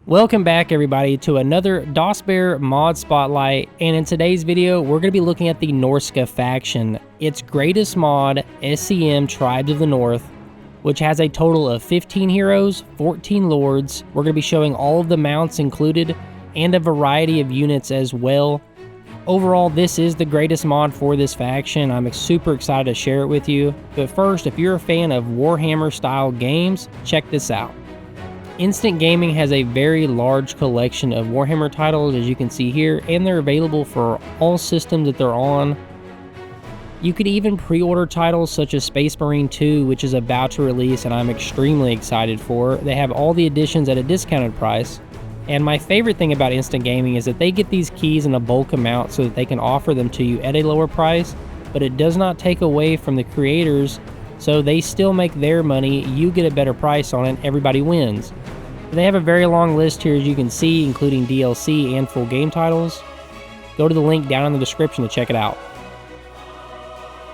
Welcome back everybody to another DOS Bear mod spotlight, and in today's video we're going to be looking at the Norsca faction, its greatest mod, SCM Tribes of the North, which has a total of 15 heroes, 14 lords. We're going to be showing all of the mounts included and a variety of units as well. Overall, this is the greatest mod for this faction. I'm super excited to share it with you. But first, if you're a fan of Warhammer style games, check this out. Instant Gaming has a very large collection of Warhammer titles, as you can see here, and they're available for all systems that they're on. You could even pre-order titles such as Space Marine 2, which is about to release and I'm extremely excited for. They have all the editions at a discounted price. And my favorite thing about Instant Gaming is that they get these keys in a bulk amount so that they can offer them to you at a lower price, but it does not take away from the creators, so they still make their money, you get a better price on it, everybody wins. They have a very long list here, as you can see, including DLC and full game titles. Go to the link down in the description to check it out.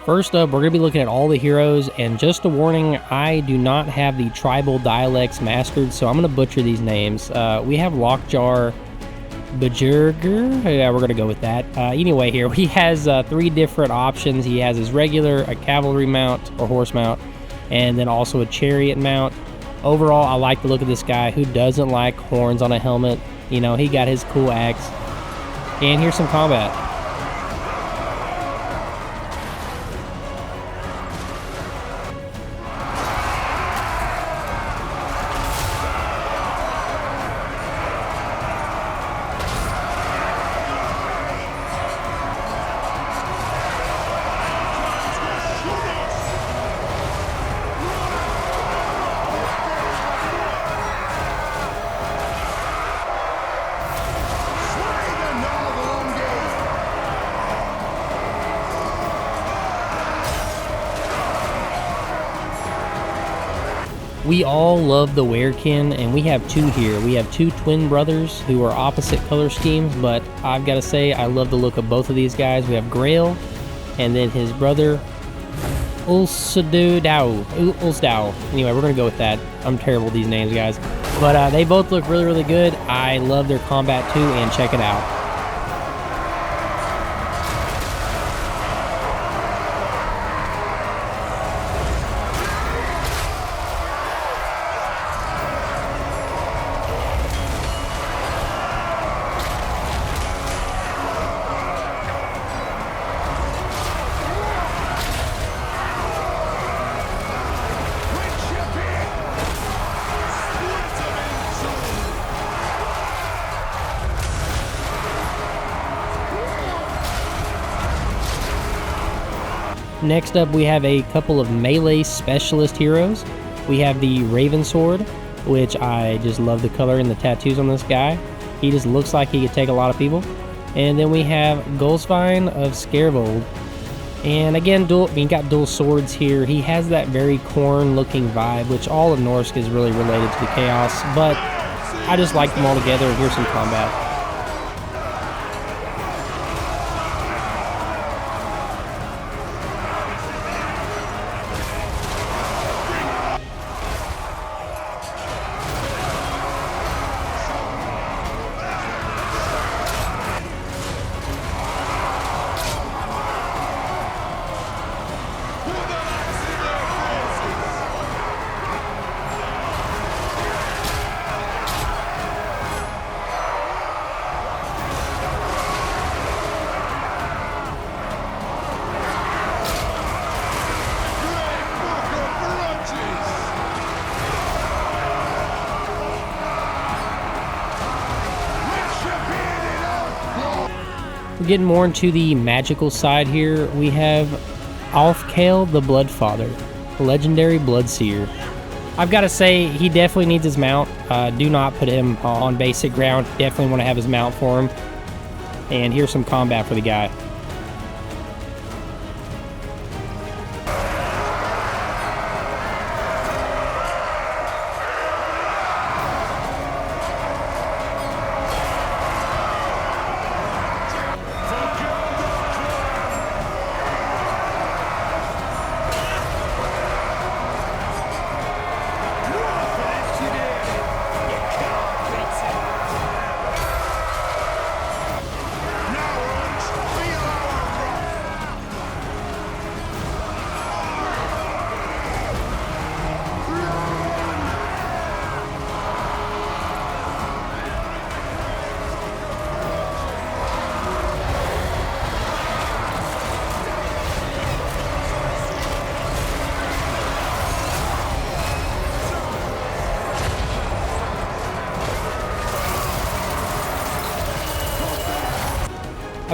First up, we're going to be looking at all the heroes, and just a warning, I do not have the tribal dialects mastered, so I'm going to butcher these names. We have Lockjar Bajurger. Yeah, we're going to go with that. Anyway, here he has 3 different options. He has his regular, a cavalry mount or horse mount, and then also a chariot mount. Overall, I like the look of this guy. Who doesn't like horns on a helmet? You know, he got his cool axe. And here's some combat. We all love the Werekin, and we have 2 here. We have 2 twin brothers who are opposite color schemes, but I've got to say I love the look of both of these guys. We have Grail, and then his brother Ulsdow. Anyway, we're going to go with that. I'm terrible with these names, guys. But they both look really, really good. I love their combat too, and check it out. Next up, we have a couple of melee specialist heroes. We have the Raven Sword, which I just love the color and the tattoos on this guy. He just looks like he could take a lot of people. And then we have Gulsvine of Scarevold. And again, we got dual swords here. He has that very corn looking vibe, which all of Norsca is really related to the chaos, but I just like them all together, and here's some combat. We're getting more into the magical side here. We have Alfkale the Bloodfather, legendary Blood Seer. I've got to say, he definitely needs his mount. Do not put him on basic ground. Definitely want to have his mount for him. And here's some combat for the guy.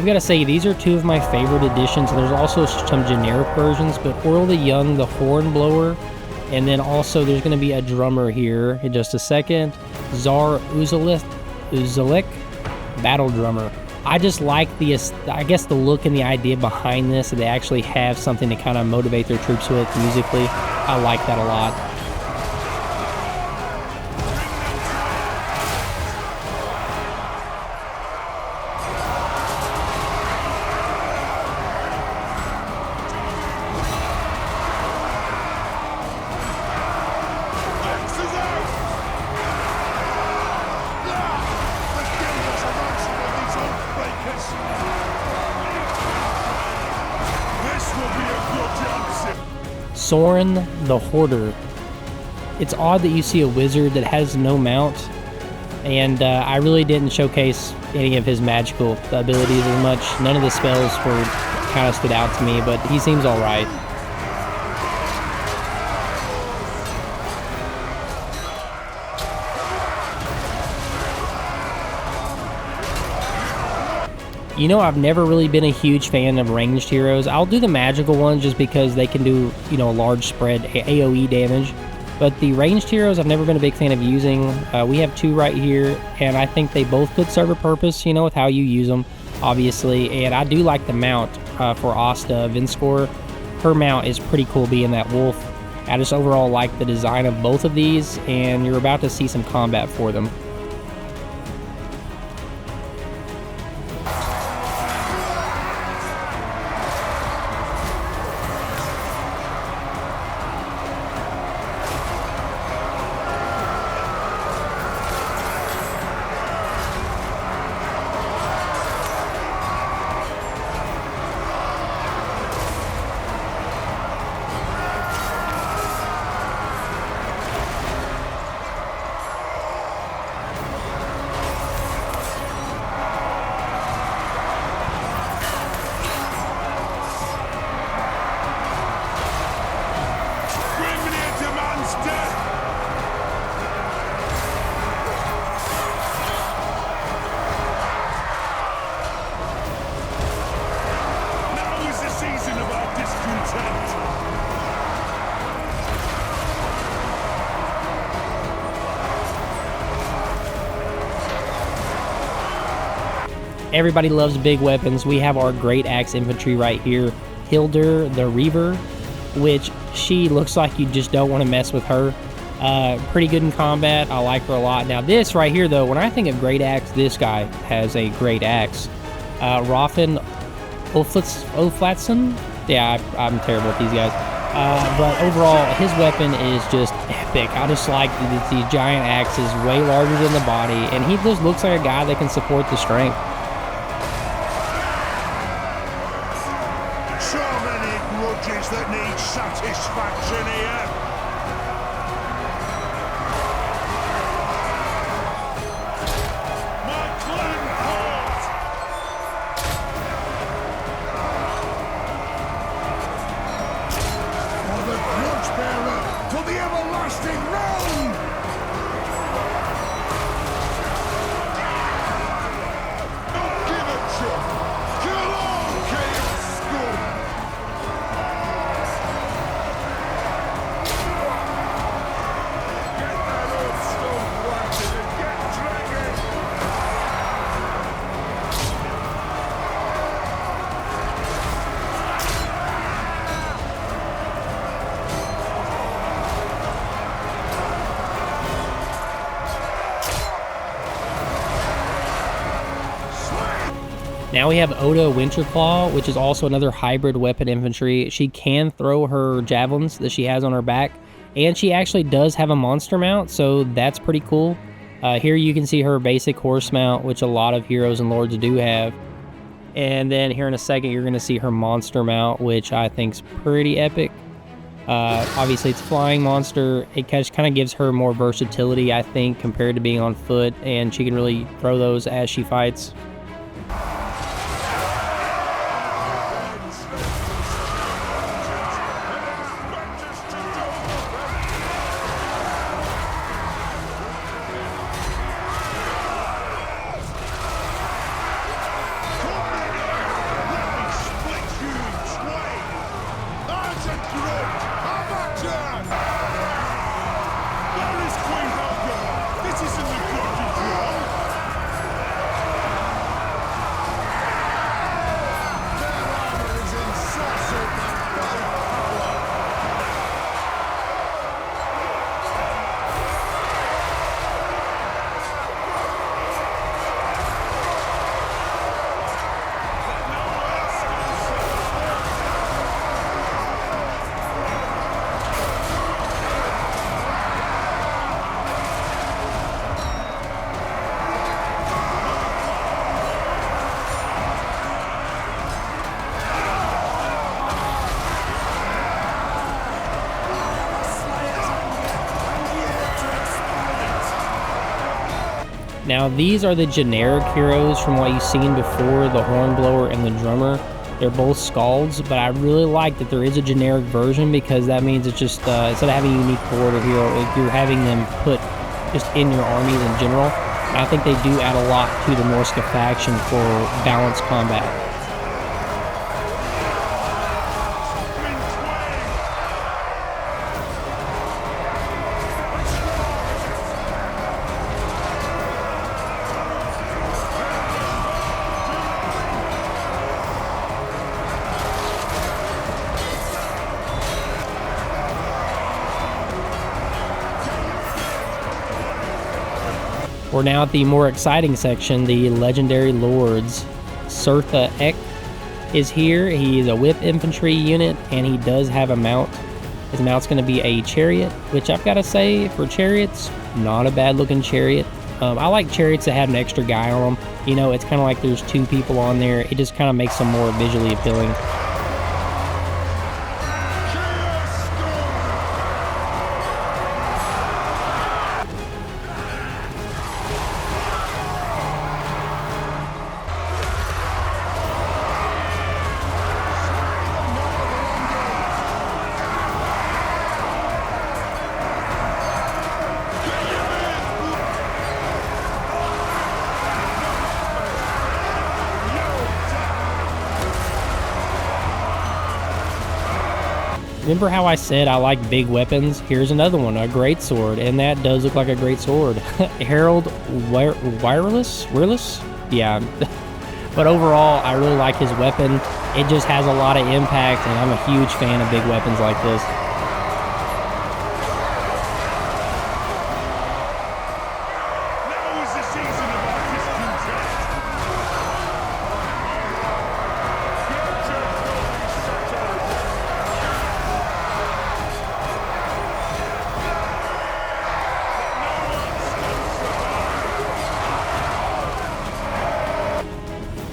I've got to say, these are two of my favorite editions. There's also some generic versions, but Orl the Young, the Hornblower, and then also there's going to be a drummer here in just a second. Zar Uzalik, Battle Drummer. I just like the look and the idea behind this, that they actually have something to kind of motivate their troops with musically. I like that a lot. Saurin the Hoarder. It's odd that you see a wizard that has no mount, and I really didn't showcase any of his magical abilities as much. None of the spells were kind of stood out to me, but he seems alright. You know, I've never really been a huge fan of ranged heroes. I'll do the magical ones just because they can do, you know, a large spread AoE damage. But the ranged heroes, I've never been a big fan of using. We have two right here, and I think they both could serve a purpose, you know, with how you use them, obviously. And I do like the mount for Asta Vinskor. Her mount is pretty cool being that wolf. I just overall like the design of both of these, and you're about to see some combat for them. Everybody loves big weapons. We have our Great Axe infantry right here, Hildur the Reaver, which she looks like you just don't want to mess with her. Pretty good in combat. I like her a lot. Now this right here, though, when I think of Great Axe, this guy has a Great Axe. Rofin Oflatson. Yeah, I'm terrible with these guys. But overall, his weapon is just epic. I just like these giant axes, way larger than the body, and he just looks like a guy that can support the strength. That need satisfaction here. My clan calls. For the grudge bearer, for the everlasting realm. Don't give a chop. Kill all chaos scum. Now we have Oda Winter Claw, which is also another hybrid weapon infantry. She can throw her javelins that she has on her back, and she actually does have a monster mount, so that's pretty cool. Here you can see her basic horse mount, which a lot of heroes and lords do have. And then here in a second, you're going to see her monster mount, which I think is pretty epic. Obviously, it's a flying monster. It kind of gives her more versatility, I think, compared to being on foot, and she can really throw those as she fights. Now these are the generic heroes from what you've seen before, the Hornblower and the Drummer. They're both Scalds, but I really like that there is a generic version, because that means it's just, instead of having a unique Lord or hero, you're having them put just in your armies in general. And I think they do add a lot to the norsca faction for balanced combat. We're now at the more exciting section, the Legendary Lords. Sarath the Vain is here. He is a whip infantry unit, and he does have a mount. His mount's going to be a chariot, which I've got to say, for chariots, not a bad looking chariot. I like chariots that have an extra guy on them. You know, it's kind of like there's two people on there. It just kind of makes them more visually appealing. Remember how I said I like big weapons? Here's another one, a great sword, and that does look like a great sword. Harold Wless? Yeah. But overall, I really like his weapon. It just has a lot of impact, and I'm a huge fan of big weapons like this.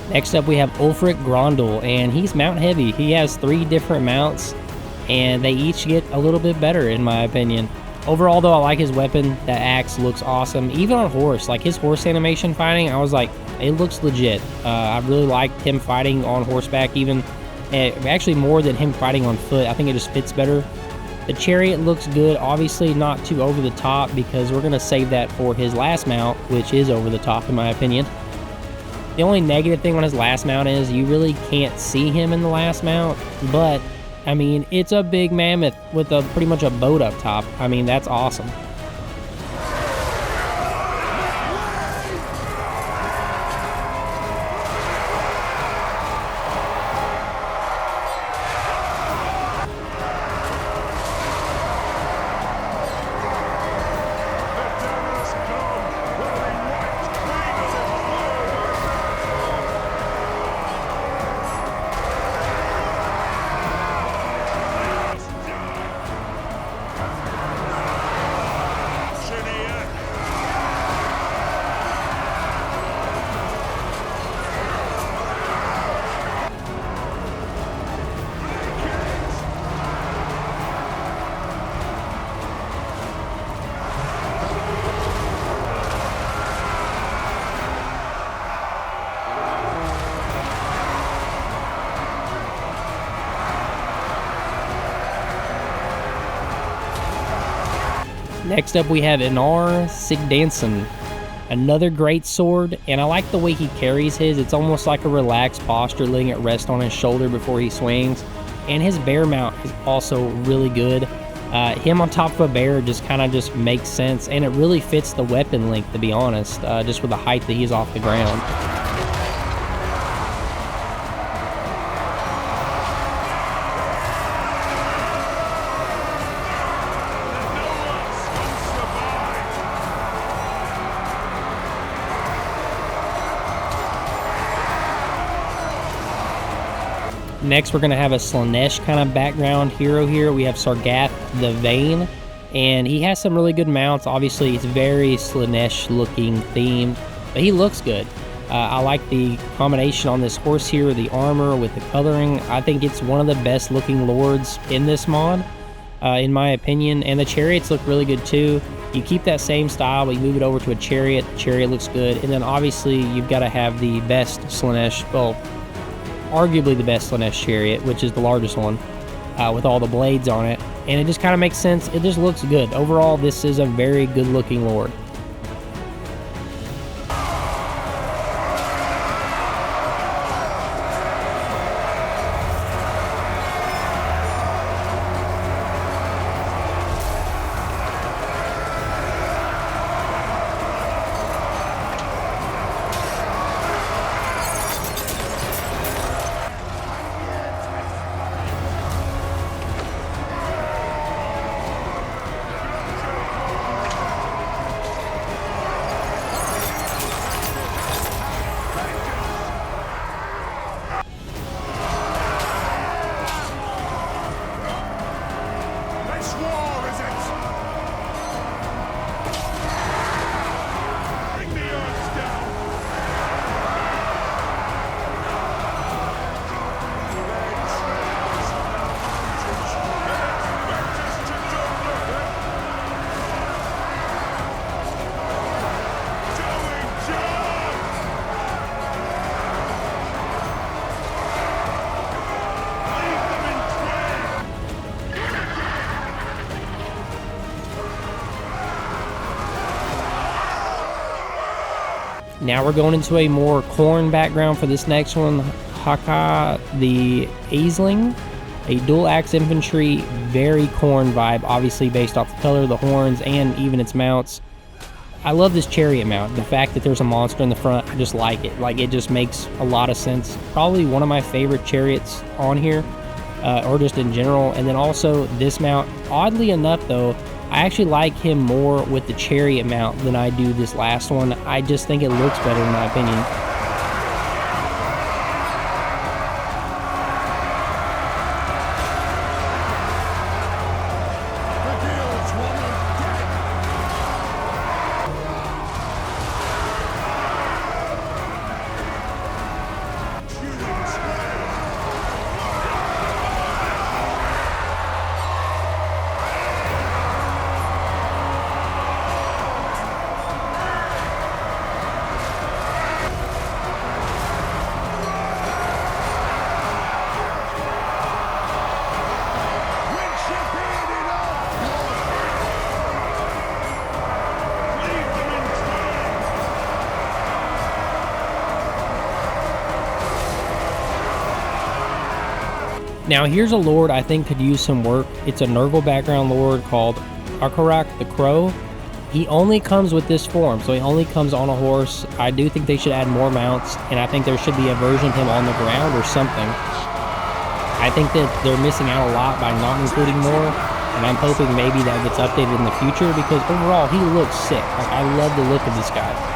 Next up, we have Ulrick Grandle, and he's mount heavy. He has 3 different mounts, and they each get a little bit better, in my opinion. Overall, though, I like his weapon. That axe looks awesome. Even on horse, like his horse animation fighting, I was like, it looks legit. I really liked him fighting on horseback, even. Actually, more than him fighting on foot. I think it just fits better. The chariot looks good. Obviously, not too over the top, because we're going to save that for his last mount, which is over the top, in my opinion. The only negative thing on his last mount is you really can't see him in the last mount, but, I mean, it's a big mammoth with pretty much a boat up top. I mean, that's awesome. Next up, we have Anar Sig Dancen, another great sword, and I like the way he carries his. It's almost like a relaxed posture, letting it rest on his shoulder before he swings. And his bear mount is also really good. Him on top of a bear just kind of just makes sense, and it really fits the weapon length, to be honest, just with the height that he's off the ground. Next, we're going to have a Slaanesh kind of background hero here. We have Sarath the Vain, and he has some really good mounts. Obviously, it's very Slaanesh looking themed, but he looks good. I like the combination on this horse here, the armor with the coloring. I think it's one of the best looking lords in this mod. in my opinion. And the chariots look really good too. You keep that same style, but you move it over to a chariot. The chariot looks good. And then obviously you've got to have the best Slaanesh, well, arguably the best Slaanesh chariot, which is the largest one, with all the blades on it. And it just kind of makes sense. It just looks good. Overall, this is a very good looking lord. Now we're going into a more Khorne background for this next one. Haka the Aing, a dual axe infantry, very Khorne vibe, obviously based off the color, the horns, and even its mounts. I love this chariot mount. The fact that there's a monster in the front, I just like it. Like, it just makes a lot of sense. Probably one of my favorite chariots on here, or just in general. And then also this mount, oddly enough though, I actually like him more with the chariot mount than I do this last one. I just think it looks better in my opinion. Now here's a lord I think could use some work. It's a Nurgle background lord called Arak the Crow. He only comes with this form, so he only comes on a horse. I do think they should add more mounts, and I think there should be a version of him on the ground or something. I think that they're missing out a lot by not including more, and I'm hoping maybe that gets updated in the future, because overall he looks sick. Like, I love the look of this guy.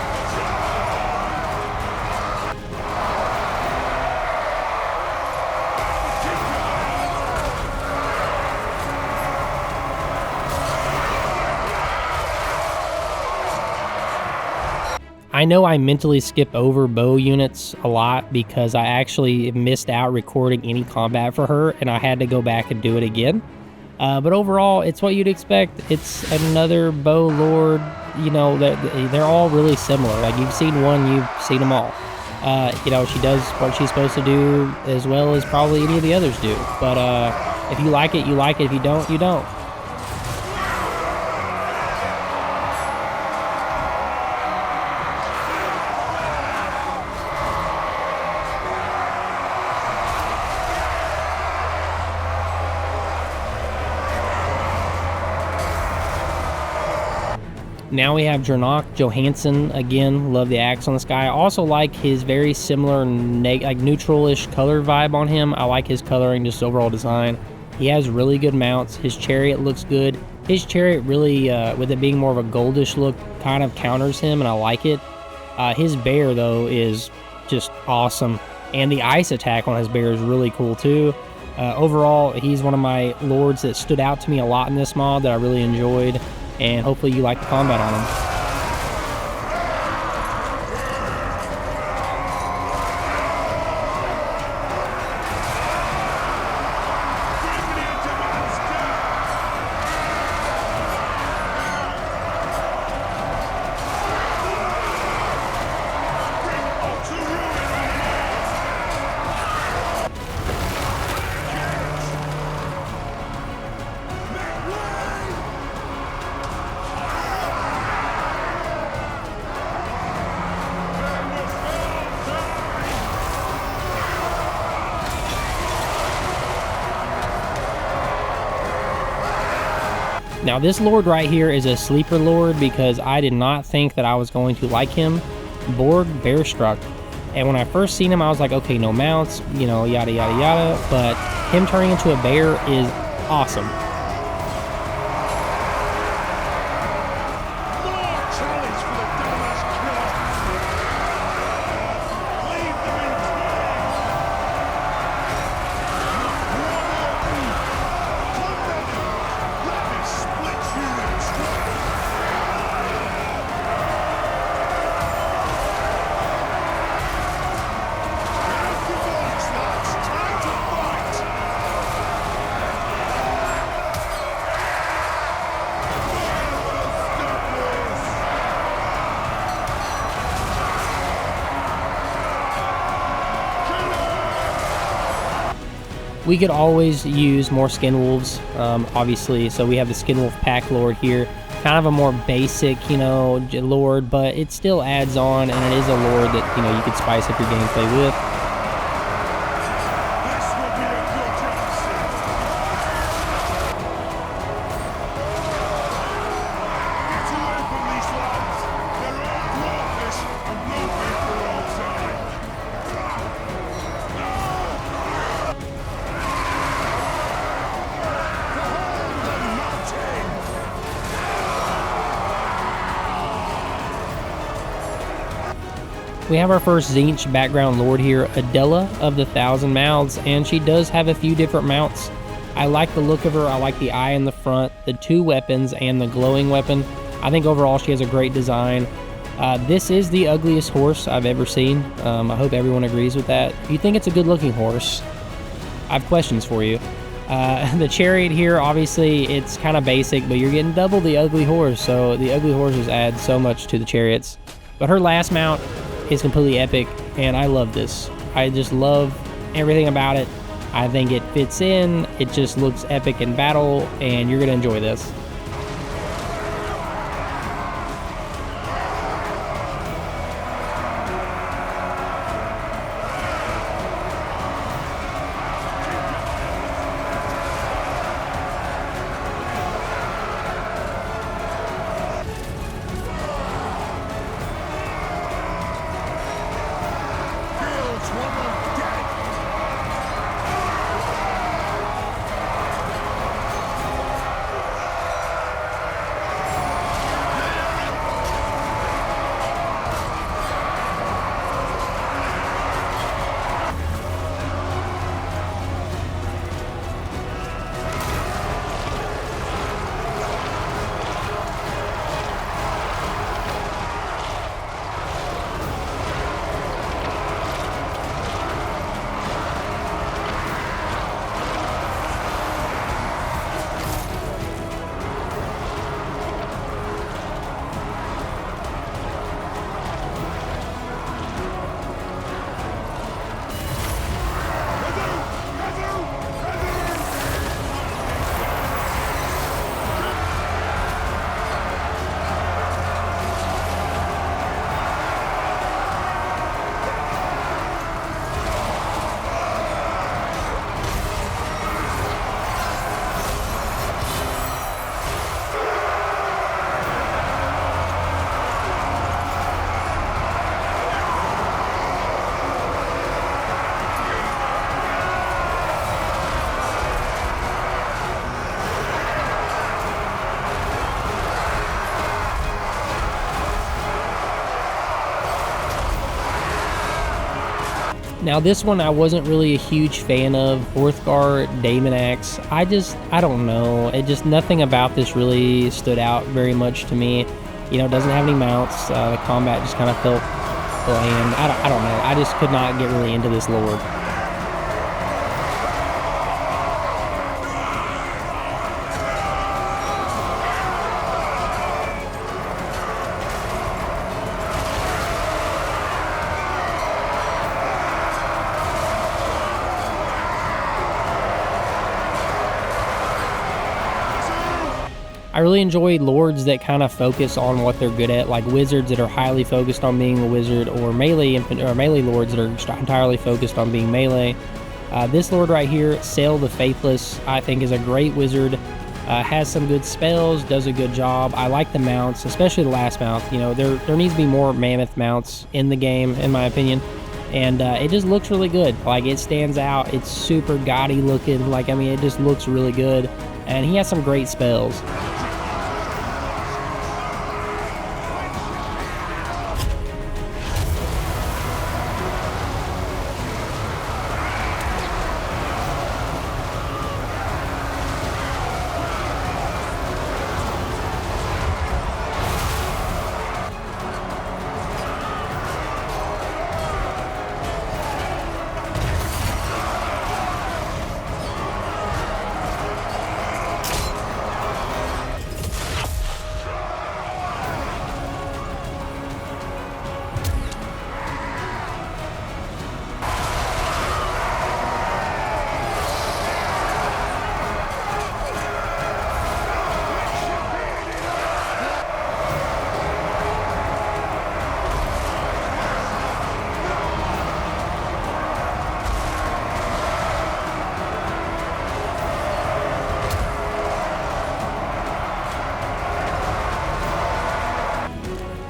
I know I mentally skip over bow units a lot because I actually missed out recording any combat for her, and I had to go back and do it again. But overall, it's what you'd expect. It's another bow lord. You know, they're all really similar. Like, you've seen one, you've seen them all. You know, she does what she's supposed to do as well as probably any of the others do. But if you like it, you like it. If you don't, you don't. Now we have Jochen Johansson again. Love the axe on this guy. I also like his very similar like neutral-ish color vibe on him. I like his coloring, just overall design. He has really good mounts. His chariot looks good. His chariot really, with it being more of a goldish look, kind of counters him, and I like it. His bear, though, is just awesome. And the ice attack on his bear is really cool, too. Overall, he's one of my lords that stood out to me a lot in this mod that I really enjoyed. And hopefully you like the combat on him. Now this lord right here is a sleeper lord because I did not think that I was going to like him. Borg Bear. And when I first seen him, I was like, okay, no mounts, you know, yada yada yada, but him turning into a bear is awesome. We could always use more skin wolves, obviously. So we have the skin wolf pack lord here, kind of a more basic, you know, lord, but it still adds on, and it is a lord that, you know, you could spice up your gameplay with. We have our first Tzeentch background lord here, Adella of the Thousand Mouths, and she does have a few different mounts. I like the look of her. I like the eye in the front, the two weapons, and the glowing weapon. I think overall she has a great design. This is the ugliest horse I've ever seen. I hope everyone agrees with that. If you think it's a good looking horse, I have questions for you. The chariot here, obviously it's kind of basic, but you're getting double the ugly horse, so the ugly horses add so much to the chariots. But her last mount is completely epic, and I love this. I just love everything about it. I think it fits in, it just looks epic in battle, and you're gonna enjoy this. Now this one I wasn't really a huge fan of, Hrothgar Damon Axe. I don't know, nothing about this really stood out very much to me. You know, it doesn't have any mounts, the combat just kind of felt bland. I don't know, I just could not get really into this lord. I really enjoy lords that kind of focus on what they're good at, like wizards that are highly focused on being a wizard, or melee lords that are entirely focused on being melee. This lord right here, Sail the Faithless, I think is a great wizard. Has some good spells, does a good job. I like the mounts, especially the last mount. You know, there needs to be more mammoth mounts in the game, in my opinion. And it just looks really good. Like, it stands out. It's super gaudy looking. Like, I mean, it just looks really good. And he has some great spells.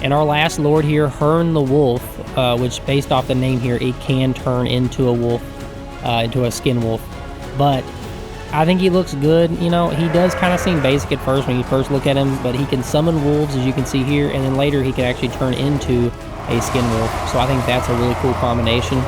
And our last lord here, Hearn the Wolf, which based off the name here, it can turn into a wolf, into a skin wolf. But I think he looks good. You know, he does kind of seem basic at first when you first look at him, but he can summon wolves, as you can see here, and then later he can actually turn into a skin wolf. So I think that's a really cool combination.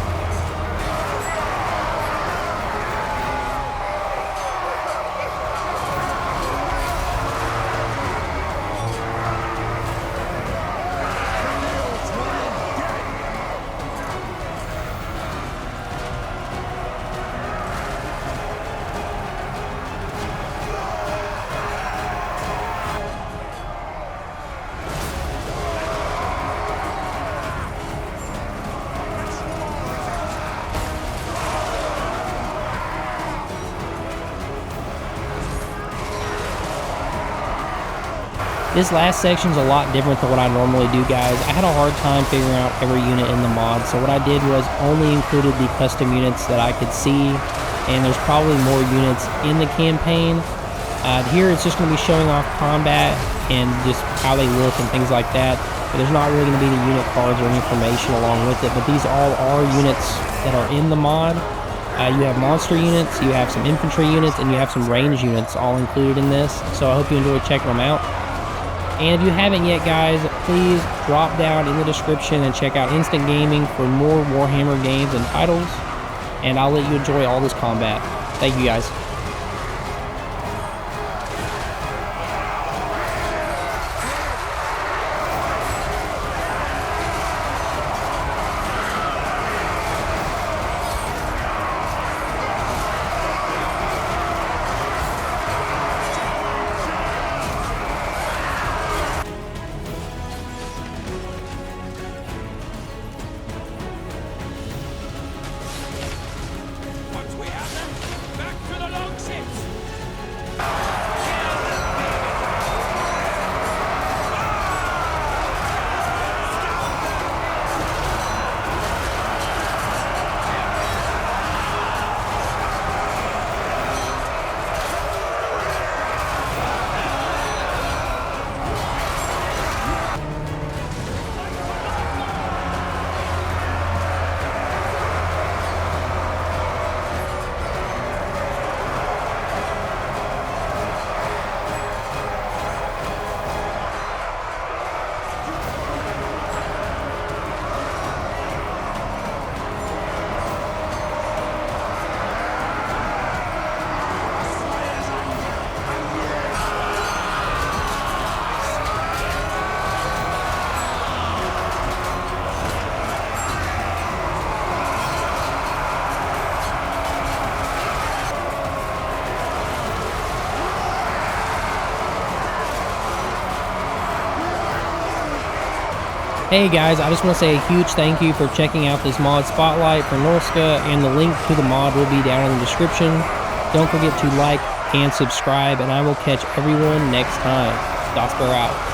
This last section's a lot different than what I normally do, guys. I had a hard time figuring out every unit in the mod, so what I did was only included the custom units that I could see, and there's probably more units in the campaign. Here it's just going to be showing off combat and just how they look and things like that, but there's not really going to be the unit cards or information along with it, but these all are units that are in the mod. You have monster units, you have some infantry units, and you have some range units all included in this, so I hope you enjoy checking them out. And if you haven't yet, guys, please drop down in the description and check out Instant Gaming for more Warhammer games and titles. And I'll let you enjoy all this combat. Thank you, guys. Hey guys, I just want to say a huge thank you for checking out this mod spotlight for Norsca, and the link to the mod will be down in the description. Don't forget to like and subscribe, and I will catch everyone next time. Borg Bear out.